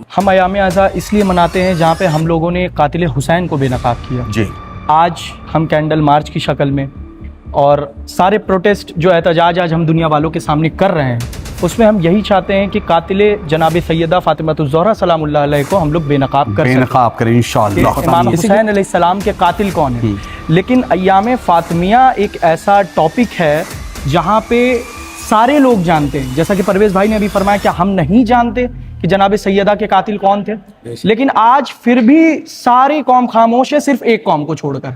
ہم ایام اعزا اس لیے مناتے ہیں جہاں پہ ہم لوگوں نے قاتل حسین کو بے نقاب کیا. جی آج ہم کینڈل مارچ کی شکل میں اور سارے پروٹیسٹ جو احتجاج آج ہم دنیا والوں کے سامنے کر رہے ہیں، اس میں ہم یہی چاہتے ہیں کہ قاتل جناب سیدہ فاطمہ الزہرا سلام اللہ علیہ کو ہم لوگ بے نقاب کر سکیں. بے نقاب کریں انشاءاللہ. امام حسین علیہ السلام کے قاتل کون ہیں؟ لیکن ایام فاطمیہ ایک ایسا ٹاپک ہے جہاں پہ سارے لوگ جانتے ہیں، جیسا کہ پرویز بھائی نے ابھی فرمایا کہ ہم نہیں جانتے کہ جناب سیدہ کے قاتل کون تھے، لیکن آج پھر بھی ساری قوم خاموش ہے صرف ایک قوم کو چھوڑ کر.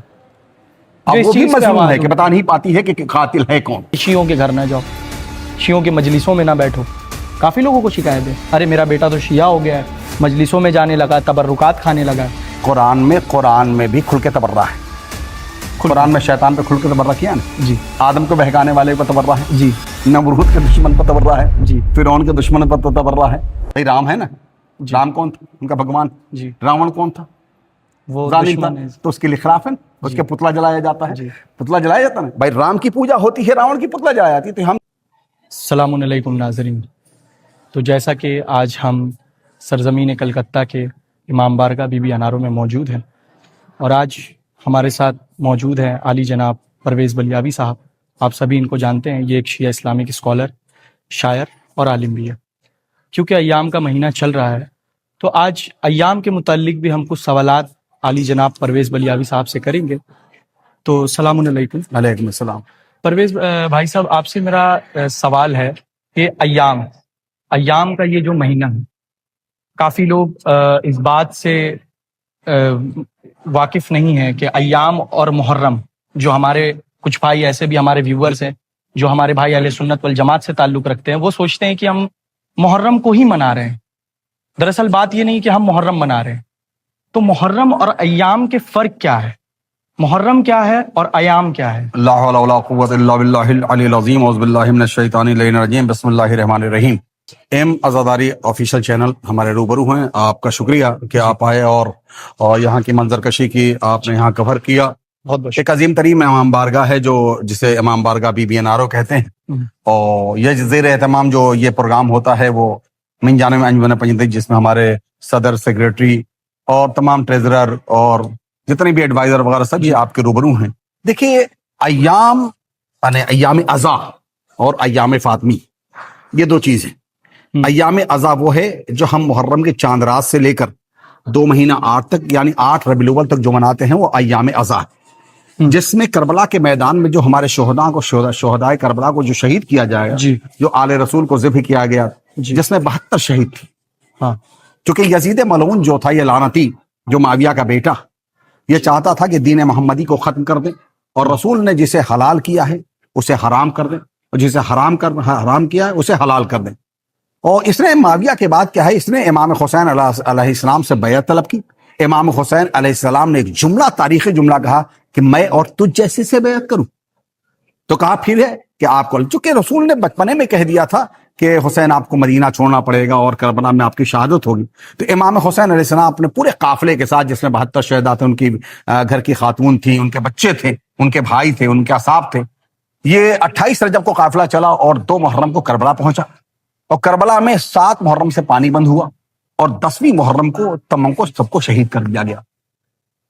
اب وہ بھی مظلوم ہے کہ بتا نہیں پاتی ہے کہ قاتل ہے کون. شیعوں کے گھر نہ جاؤ، شیعوں کے مجلسوں میں نہ بیٹھو. کافی لوگوں کو شکایت ہے، ارے میرا بیٹا تو شیعہ ہو گیا ہے، مجلسوں میں جانے لگا، تبرکات کھانے لگا. قرآن میں بھی کھل کے تبرہ ہے. قرآن میں شیطان پہ کھل کے تبرہ کیا نا جی. آدم کو بہکانے والے پہ تبرہ ہے جی. نمرود کے دشمن پر تبرہ ہے جی. فرعون کے دشمن پر تبرہ ہے. بھائی رام ہے نا، رام کون تھا؟ ان کا بھگوان. جی. راون کون تھا؟ وہ ظالم تھا. دشمن ہے. تو اس کے لیے خلاف ہے نا، اس کے پتلا جلایا جاتا ہے. جی. پتلا جلایا جاتا ہے نا. بھائی رام کی پوجا ہوتی ہے، راون کی پتلا جلایا جاتی ہے. تو ہم السلام علیکم ناظرین. تو جیسا کہ آج ہم سرزمین کلکتہ کے امام بارگاہ بی بی اناروں میں موجود ہیں، اور آج ہمارے ساتھ موجود ہیں عالی جناب پرویز بلیابی صاحب. آپ سبھی ان کو جانتے ہیں، یہ ایک شیعہ اسلامک اسکالر، شاعر اور عالم بھی ہے. کیونکہ ایام کا مہینہ چل رہا ہے تو آج ایام کے متعلق بھی ہم کچھ سوالات عالی جناب پرویز بلیابی صاحب سے کریں گے. تو السلام علیکم. علیکم السلام. پرویز بھائی صاحب، آپ سے میرا سوال ہے کہ ایام کا یہ جو مہینہ ہے، کافی لوگ اس بات سے واقف نہیں ہے کہ ایام اور محرم، جو ہمارے کچھ بھائی ایسے بھی ہمارے ویورز ہیں جو ہمارے بھائی اہل سنت والجماعت سے تعلق رکھتے ہیں، وہ سوچتے ہیں کہ ہم محرم کو ہی منا رہے ہیں. دراصل بات یہ نہیں کہ ہم محرم منا رہے ہیں. تو محرم اور ایام کے فرق کیا ہے؟ محرم کیا ہے اور ایام کیا ہے؟ لا حول ولا قوت الا باللہ العلی العظیم. اعوذ باللہ من الشیطان اللعین الرجیم. بسم اللہ الرحمن الرحیم. ایم عزاداری آفیشیل چینل ہمارے روبرو ہیں. آپ کا شکریہ کہ آپ آئے اور یہاں کی منظر کشی کی آپ نے یہاں کور کیا. بہت بہت ایک عظیم ترین امام بارگاہ ہے جو جسے امام بارگاہ بی بی انارو کہتے ہیں. اور یہ زیر اہتمام جو یہ پروگرام ہوتا ہے وہ من جانب انجمن پنجتن، جس میں ہمارے صدر، سیکریٹری اور تمام ٹریزرر اور جتنے بھی ایڈوائزر وغیرہ سب یہ آپ کے روبرو ہیں. دیکھیے، ایام یعنی ایام ازا اور ایام فاطمی یہ دو چیزیں. ایام ازا وہ ہے جو ہم محرم کے چاند رات سے لے کر 2 مہینہ 8 تک یعنی 8 ربیع الاول تک جو مناتے ہیں وہ ایام ازا، جس میں کربلا کے میدان میں جو ہمارے شہدائے کربلا کو جو شہید کیا جائے گا، جو آل رسول کو ذبح کیا گیا، جس میں 72 شہید تھے. چونکہ یزید ملعون جو تھا، یہ لعنتی جو معاویہ کا بیٹا، یہ چاہتا تھا کہ دین محمدی کو ختم کر دیں، اور رسول نے جسے حلال کیا ہے اسے حرام کر دیں، اور جسے حرام کیا ہے اسے حلال کر دیں. اور اس نے معاویہ کے بعد کیا ہے، اس نے امام حسین علیہ السلام سے بیعت طلب کی. امام حسین علیہ السلام نے ایک جملہ، تاریخی جملہ کہا کہ میں اور تجھ جیسے سے بیعت کروں. تو کہا پھر ہے کہ آپ کو، چونکہ رسول نے بچپنے میں کہہ دیا تھا کہ حسین آپ کو مدینہ چھوڑنا پڑے گا اور کربلا میں آپ کی شہادت ہوگی. تو امام حسین علیہ السلام اپنے پورے قافلے کے ساتھ، جس میں 72 شہداء تھے، ان کی گھر کی خاتون تھی، ان کے بچے تھے، ان کے بھائی تھے، ان کے اصحاب تھے، یہ 28 رجب کو قافلہ چلا اور 2 محرم کو کربلا پہنچا. اور کربلا میں 7 محرم سے پانی بند ہوا اور 10ویں محرم کو تمام کو سب کو شہید کر دیا گیا.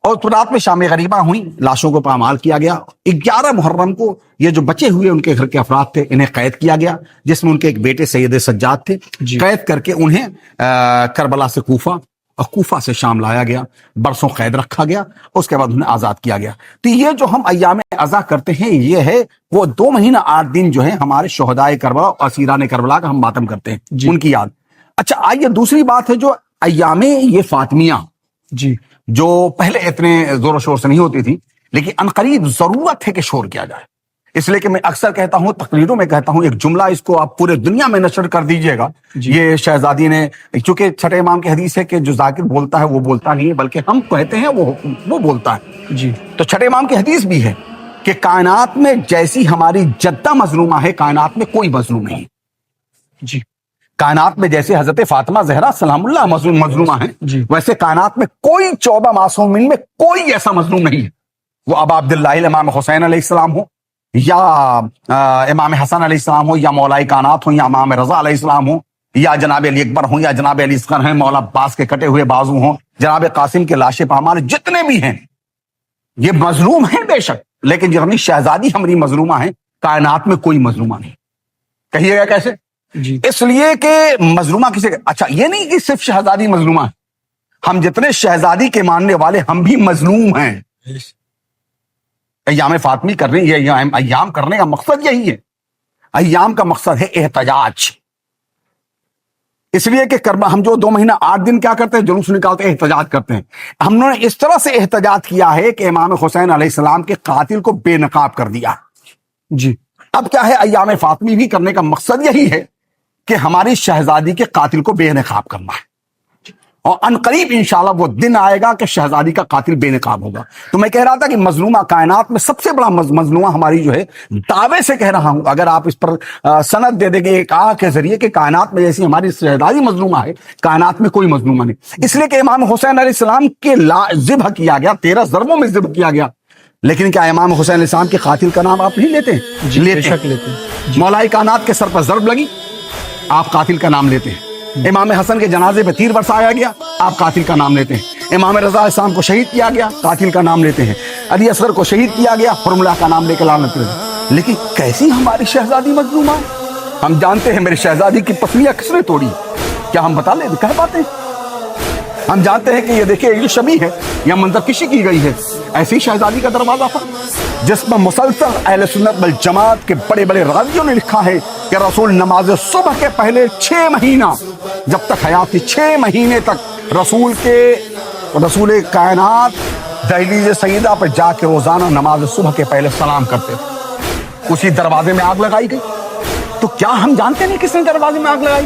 اور تو رات میں شام غریبہ ہوئی، لاشوں کو پامال کیا گیا. 11 محرم کو یہ جو بچے ہوئے ان کے گھر کے افراد تھے، انہیں قید کیا گیا، جس میں ان کے ایک بیٹے سید سجاد تھے. قید کر کے انہیں کربلا سے کوفہ اور کوفہ سے شام لایا گیا، برسوں قید رکھا گیا، اس کے بعد انہیں آزاد کیا گیا. تو یہ جو ہم ایام ازا کرتے ہیں، یہ ہے وہ 2 مہینہ 8 دن جو ہے ہمارے شہدائے کربلا اور اسیران کربلا کا ہم ماتم کرتے ہیں، ان کی یاد. اچھا، آئیے دوسری بات ہے جو ایام یہ فاطمیہ، جو پہلے اتنے زور و شور سے نہیں ہوتی تھی، لیکن عنقریب ضرورت ہے کہ شور کیا جائے. اس لیے کہ میں اکثر کہتا ہوں، تقریروں میں کہتا ہوں، ایک جملہ اس کو آپ پورے دنیا میں نشر کر دیجئے گا. یہ شہزادی نے، چونکہ چھٹے امام کی حدیث ہے کہ جو ذاکر بولتا ہے وہ بولتا نہیں ہے، بلکہ ہم کہتے ہیں وہ بولتا ہے. تو چھٹے امام کی حدیث بھی ہے کہ کائنات میں جیسی ہماری جدہ مظلومہ ہے، کائنات میں کوئی مظلوم نہیں. کائنات میں جیسے حضرت فاطمہ زہرا سلام اللہ مظلومہ ہیں، ویسے کائنات میں کوئی 14 معصومین میں کوئی ایسا مظلوم نہیں ہے. وہ ابا عبداللہ امام حسین علیہ السلام ہو، یا امام حسن علیہ السلام ہو، یا مولا کائنات ہو، یا امام رضا علیہ السلام ہو، یا جناب علی اکبر ہوں یا جناب علی اصغر ہیں, مولا عباس کے کٹے ہوئے بازو ہوں, جناب قاسم کے لاشے پامال جتنے بھی ہیں یہ مظلوم ہیں بے شک, لیکن جتنی شہزادی ہماری مظلومہ ہیں کائنات میں کوئی مظلومہ نہیں. کہیے گا کیسے؟ جی اس لیے کہ مظلومہ کسے, اچھا یہ نہیں کہ صرف شہزادی مظلومہ ہے, ہم جتنے شہزادی کے ماننے والے ہم بھی مظلوم ہیں. ایام فاطمی کر رہے ہیں, ایام کرنے کا مقصد یہی ہے. ایام کا مقصد ہے احتجاج. اس لیے کہ ہم جو 2 مہینہ 8 دن کیا کرتے ہیں, جلوس نکالتے ہیں, احتجاج کرتے ہیں. ہم نے اس طرح سے احتجاج کیا ہے کہ امام حسین علیہ السلام کے قاتل کو بے نقاب کر دیا. جی اب کیا ہے, ایام فاطمی بھی کرنے کا مقصد یہی ہے کہ ہماری شہزادی کے قاتل کو بے نقاب کرنا ہے. اور عنقریب انشاءاللہ وہ دن آئے گا کہ شہزادی کا قاتل بے نقاب ہوگا. تو میں کہہ رہا تھا کہ مظلومہ کائنات میں سب سے بڑا مظلومہ ہماری جو ہے, دعوے سے کہہ رہا ہوں, اگر آپ اس پر سند دے دیں گے ایک آہ کے ذریعے کہ کائنات میں جیسی ہماری شہزادی مظلومہ ہے, کائنات میں کوئی مظلومہ نہیں. اس لیے کہ امام حسین علیہ السلام کے ذبح کیا گیا, 13 ضربوں میں ذبح کیا گیا, لیکن کیا امام حسین علیہ السلام کے قاتل کا نام آپ نہیں لیتے ہیں؟ جی بے شک لیتے ہیں. مولا کائنات کے سر پر ضرب لگی, آپ قاتل کا نام لیتے ہیں. امام حسن کے جنازے پہ تیر برسایا گیا, آپ قاتل کا نام لیتے ہیں. امام رضا علیہ السلام کو شہید کیا گیا, قاتل کا نام لیتے ہیں. علی اصغر کو شہید کیا گیا, حرملہ کا نام لے کے لعنت کرتے. لیکن کیسی ہماری شہزادی مظلومہ ہے؟ ہم جانتے ہیں میری شہزادی کی پسلیاں کس نے توڑی, کیا ہم بتا لیں, کہہ پاتے ہیں؟ ہم جانتے ہیں کہ یہ دیکھیں یہ شبیہ ہے, یہ منظر کشی کی گئی ہے. ایسی شہزادی کا دروازہ تھا جس میں مسلسل اہل سنت والجماعت کے بڑے بڑے راویوں نے لکھا ہے کہ رسول نماز صبح کے پہلے 6 مہینہ جب تک حیات تھی, 6 مہینے تک رسول کائنات دہلیز سیدہ پر جا کے روزانہ نماز صبح کے پہلے سلام کرتے تھے. اسی دروازے میں آگ لگائی گئی. تو کیا ہم جانتے نہیں کس نے دروازے میں آگ لگائی؟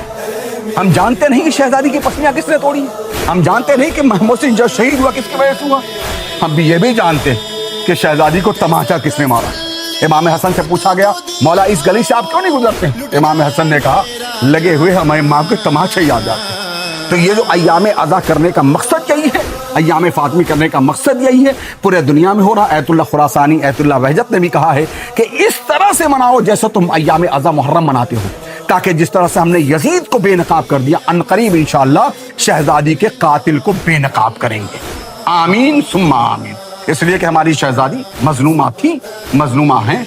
ہم جانتے نہیں کہ شہزادی کی پسلیاں کس نے توڑی؟ ہم جانتے نہیں کہ محمود جو شہید ہوا کس کی وجہ سے ہوا؟ ہم بھی یہ بھی جانتے ہیں کہ شہزادی کو تماچا کس نے مارا. امام حسن سے پوچھا گیا, مولا اس گلی سے آپ کیوں نہیں گزرتے؟ امام حسن نے کہا, لگے ہوئے ہمارے ماں کے تماچے یاد آتے ہیں. تو یہ جو ایام عزا کرنے کا مقصد یہی ہے, ایام فاطمی کرنے کا مقصد یہی ہے, پورے دنیا میں ہو رہا. ایت اللہ خراسانی, ایت اللہ وحجت نے بھی کہا ہے کہ اس طرح سے مناؤ جیسے تم ایام عزا محرم مناتے ہو, تاکہ جس طرح سے ہم نے یزید کو بے نقاب کر دیا, عنقریب انشاءاللہ شہزادی کے قاتل کو بے نقاب کریں گے. آمین ثم آمین. اس لیے کہ ہماری شہزادی مظلومہ تھی, مظلومہ ہیں,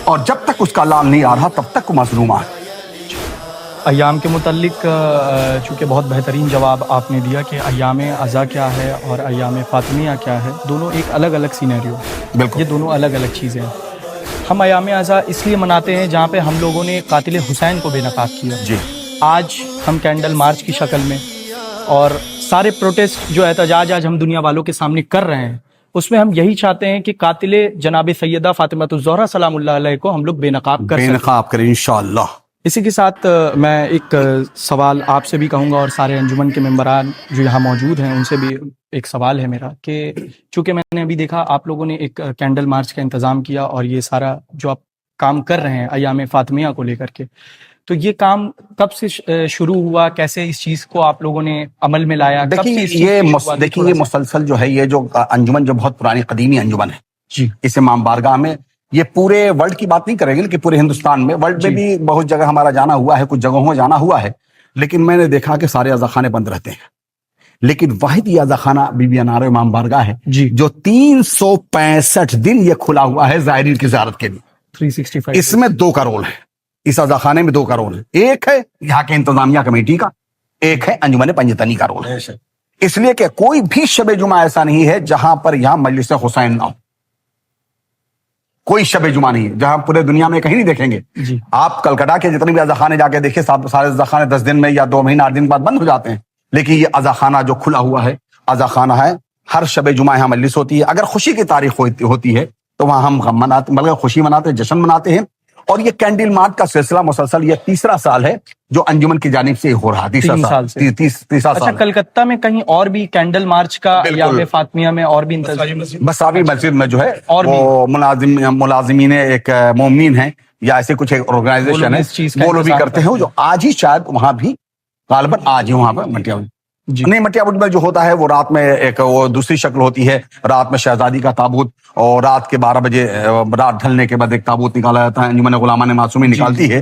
اور جب تک اس کا لال نہیں آ رہا تب تک وہ مظلومہ ہے. ایام کے متعلق چونکہ بہت بہترین جواب آپ نے دیا کہ ایام عزا کیا ہے اور ایام فاطمیہ کیا ہے, دونوں ایک الگ الگ سینیریو, بالکل یہ دونوں الگ الگ چیزیں ہیں. ہم ایام عزا اس لیے مناتے ہیں جہاں پہ ہم لوگوں نے قاتل حسین کو بے نقاب کیا. جی آج ہم کینڈل مارچ کی شکل میں اور سارے پروٹیسٹ جو احتجاج آج ہم دنیا والوں کے سامنے کر رہے ہیں, اس میں ہم یہی چاہتے ہیں کہ قاتل جناب سیدہ فاطمہ الزہرا سلام اللہ علیہ کو ہم لوگ بے نقاب کر بے سکیں. نقاب کریں انشاءاللہ. اسی کے ساتھ میں ایک سوال آپ سے بھی کہوں گا اور سارے انجمن کے ممبران جو یہاں موجود ہیں ان سے بھی ایک سوال ہے میرا, کہ چونکہ میں نے ابھی دیکھا آپ لوگوں نے ایک کینڈل مارچ کا انتظام کیا اور یہ سارا جو آپ کام کر رہے ہیں ایام فاطمیہ کو لے کر کے, تو یہ کام کب سے شروع ہوا, کیسے اس چیز کو آپ لوگوں نے عمل میں لایا؟ دیکھیے یہ مسلسل جو ہے, یہ جو انجمن جو بہت پرانی قدیمی انجمن ہے جی, اس امام بارگاہ میں, یہ پورے ورلڈ کی بات نہیں کریں گے لیکن پورے ہندوستان میں, ورلڈ میں بھی بہت جگہ ہمارا جانا ہوا ہے, کچھ جگہوں میں جانا ہوا ہے, لیکن میں نے دیکھا کہ سارے عزاخانے بند رہتے ہیں. لیکن واحد یہ عزاخانہ بی بی انار امام بارگاہ ہے جی, جو 365 دن یہ کھلا ہوا ہے زائرین کی زیارت کے لیے. 365 اس میں 2 کا رول ہے, اس عزاخانے میں 2 کا رول ہے. ایک ہے یہاں کے انتظامیہ کمیٹی کا, ایک ہے انجمن پنجتنی کا رول ہے. اس لیے کہ کوئی بھی شب جمعہ ایسا نہیں ہے جہاں پر یہاں مجلس حسین نہ ہو. کوئی شب جمعہ نہیں ہے جہاں پورے دنیا میں کہیں نہیں دیکھیں گے. جی, آپ کلکتہ کے جتنے بھی عزاخانے جا کے دیکھیں, سارے عزاخانے 10 دن میں یا 2 مہینہ 8 دن بعد بند ہو جاتے ہیں. لیکن یہ عزاخانہ جو کھلا ہوا ہے عزاخانہ ہے, ہر شب جمعہ یہاں مجلس ہوتی ہے. اگر خوشی کی تاریخ ہوتی ہے تو وہاں ہم غم مناتے, مطلب خوشی مناتے ہیں, جشن مناتے ہیں. اور یہ کینڈل مارچ کا سلسلہ مسلسل یہ 3را سال ہے جو انجمن کی جانب سے ہو رہا. 3 سال. اچھا, کلکتہ میں کہیں اور بھی کینڈل مارچ کا ایام فاطمیہ میں اور بھی بساوی مسجد میں جو ہے وہ ملازمین ایک مومنین ہیں یا ایسے کچھ آرگنائزیشن ہے, وہ لوگ بھی کرتے ہیں, جو آج ہی شاید وہاں بھی غالباً آج ہی وہاں پر مٹیا نہیں, مٹیا میں جو ہوتا ہے وہ رات میں ایک وہ دوسری شکل ہوتی ہے. رات میں شہزادی کا تابوت, اور رات کے 12 بجے رات ڈھلنے کے بعد ایک تابوت نکالا جاتا ہے, انجمن غلامان معصومین نکالتی ہے.